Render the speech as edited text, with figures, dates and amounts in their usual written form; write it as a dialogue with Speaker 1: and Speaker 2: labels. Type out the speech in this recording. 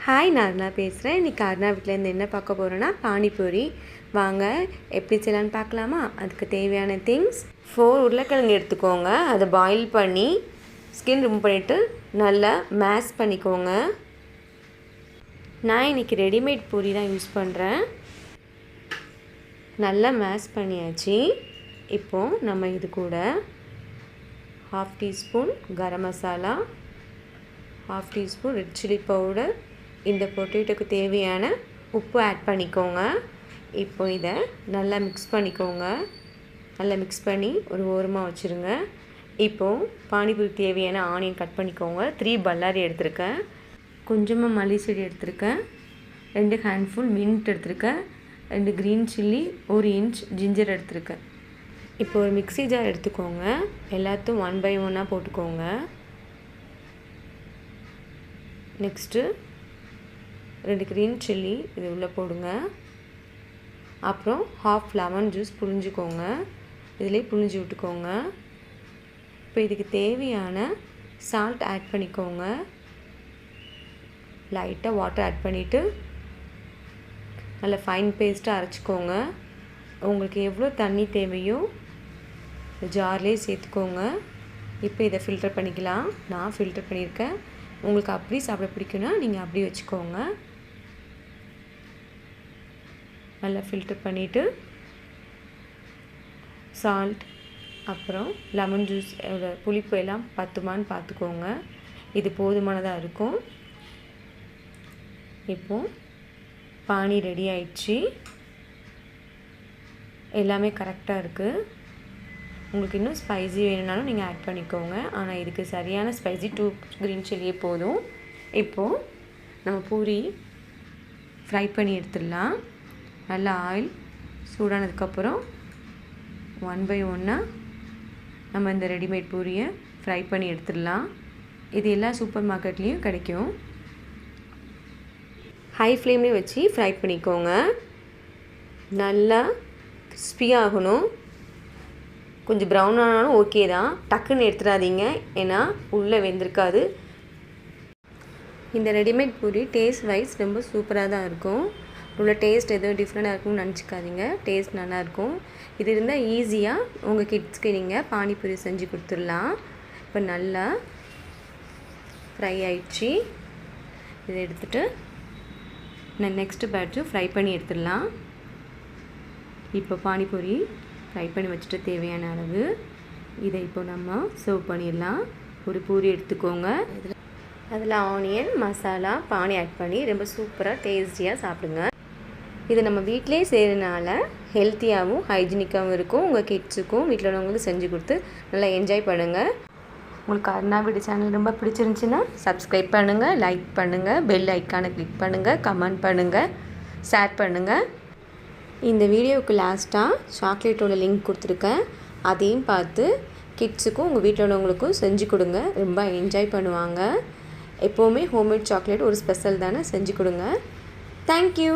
Speaker 1: Hi, நான் அருணா பேசுகிறேன். இன்றைக்கி அருணா வீட்டிலேருந்து என்ன பார்க்க போகிறோன்னா பானிபூரி. வாங்க எப்படி செய்யலான்னு பார்க்கலாமா? அதுக்கு தேவையான திங்ஸ் 4 உருளைக்கிழங்கு எடுத்துக்கோங்க. அதை பாயில் பண்ணி ஸ்கின் ரிமூவ் பண்ணிவிட்டு நல்லா மேஷ் பண்ணிக்கோங்க. நான் இன்றைக்கி ரெடிமேட் பூரி தான் யூஸ் பண்ணுறேன். நல்லா மேஷ் பண்ணியாச்சு. இப்போது நம்ம இது கூட 1/2 teaspoon garam masala, 1/2 teaspoon red chilli powder, இந்த பொட்டேட்டோக்கு தேவையான உப்பு ஆட் பண்ணிக்கோங்க. இப்போ இதை நல்லா மிக்ஸ் பண்ணிக்கோங்க. நல்லா மிக்ஸ் பண்ணி ஒரு ஓரமாக வச்சுருங்க. இப்போது பானிபூரி தேவையான ஆனியன் கட் பண்ணிக்கோங்க. 3 பல்லாரி எடுத்திருக்கேன், கொஞ்சமாக மல்லி செடி எடுத்திருக்கேன், 2 ஹேண்ட்ஃபுல் மின்ட் எடுத்திருக்கேன், 2 க்ரீன் சில்லி, 1 இன்ச் ஜிஞ்சர் எடுத்திருக்கேன். இப்போ ஒரு மிக்ஸி ஜார் எடுத்துக்கோங்க. எல்லாத்தையும் 1 by 1 போட்டுக்கோங்க. நெக்ஸ்ட்டு 2 க்ரீன் சில்லி இது உள்ளே போடுங்க. அப்புறம் 1/2 லெமன் ஜூஸ் புழிஞ்சிக்கோங்க. இதிலே புழிஞ்சி விட்டுக்கோங்க. இப்போ இதுக்கு தேவையான சால்ட் ஆட் பண்ணிக்கோங்க. லைட்டாக வாட்டர் ஆட் பண்ணிவிட்டு நல்லா ஃபைன் பேஸ்ட்டாக அரைச்சிக்கோங்க. உங்களுக்கு எவ்வளோ தண்ணி தேவையோ ஜார்லேயே சேர்த்துக்கோங்க. இப்போ இதை ஃபில்டர் பண்ணிக்கலாம். நான் ஃபில்டர் பண்ணியிருக்கேன். உங்களுக்கு அப்படி சாப்பிட பிடிக்குன்னா நீங்கள் அப்படி வச்சுக்கோங்க. நல்லா ஃபில்டர் பண்ணிவிட்டு சால்ட் அப்புறம் லெமன் ஜூஸ் புளிப்பு எல்லாம் பத்துமான்னு பார்த்துக்கோங்க. இது போதுமானதாக இருக்கும். இப்போது பானி ரெடி ஆயிடுச்சு. எல்லாமே கரெக்டாக இருக்குது. உங்களுக்கு இன்னும் ஸ்பைசி வேணும்னாலும் நீங்கள் ஆட் பண்ணிக்கோங்க. ஆனால் இதுக்கு சரியான ஸ்பைசி 2 க்ரீன் சில்லியே போதும். இப்போது நம்ம பூரி ஃப்ரை பண்ணி எடுத்துடலாம். நல்லா ஆயில் சூடானதுக்கப்புறம் 1 by 1 நம்ம இந்த ரெடிமேட் பூரியை ஃப்ரை பண்ணி எடுத்துடலாம். இது எல்லா சூப்பர் மார்க்கெட்லேயும் கிடைக்கும். ஹை ஃப்ளேம்லேயே வச்சு ஃப்ரை பண்ணிக்கோங்க. நல்லா கிறிஸ்பியாக ஆகணும். கொஞ்சம் ப்ரௌன் ஆனாலும் ஓகே தான். டக்குன்னு எடுத்துடாதீங்க, ஏன்னா உள்ளே வெந்திருக்காது. இந்த ரெடிமேட் பூரி டேஸ்ட் வைஸ் ரொம்ப சூப்பராக தான் இருக்கும். உள்ள டேஸ்ட் எதுவும் டிஃப்ரெண்ட்டாக இருக்கும்னு நினச்சிக்காதீங்க. டேஸ்ட் நல்லாயிருக்கும். இது இருந்தால் ஈஸியாக உங்கள் கிட்ஸ்க்கு நீங்கள் பானிபூரி செஞ்சு கொடுத்துடலாம். இப்போ நல்லா ஃப்ரை ஆயிடுச்சு. இதை எடுத்துகிட்டு நான் நெக்ஸ்ட்டு பேட்சும் ஃப்ரை பண்ணி எடுத்துடலாம். இப்போ பானிபூரி ஃப்ரை பண்ணி வச்சுட்டு தேவையான அளவு இதை இப்போ நம்ம சர்வ் பண்ணிடலாம். ஒரு பூரி எடுத்துக்கோங்க. அதில் ஆனியன் மசாலா பானி ஆட் பண்ணி ரொம்ப சூப்பராக டேஸ்டியாக சாப்பிடுங்க. இது நம்ம வீட்டிலே செய்கிறதுனால ஹெல்த்தியாகவும் ஹைஜீனிக்காகவும் இருக்கும். உங்கள் கிட்ஸுக்கும் வீட்டில் உள்ளவங்களுக்கு செஞ்சு கொடுத்து நல்லா என்ஜாய் பண்ணுங்கள். உங்களுக்கு அருணா வீடு சேனல் ரொம்ப பிடிச்சிருந்துச்சின்னா சப்ஸ்கிரைப் பண்ணுங்கள், லைக் பண்ணுங்கள், பெல் ஐக்கானை கிளிக் பண்ணுங்கள், கமெண்ட் பண்ணுங்கள், ஷேர் பண்ணுங்கள். இந்த வீடியோவுக்கு லாஸ்ட்டாக சாக்லேட்டோட லிங்க் கொடுத்துருக்கேன். அதையும் பார்த்து கிட்ஸுக்கும் உங்கள் வீட்டில் உள்ளவங்களுக்கும் செஞ்சு கொடுங்க. ரொம்ப என்ஜாய் பண்ணுவாங்க. எப்போவுமே ஹோம்மேட் சாக்லேட் ஒரு ஸ்பெஷல் தானே, செஞ்சு கொடுங்க. தேங்க்யூ.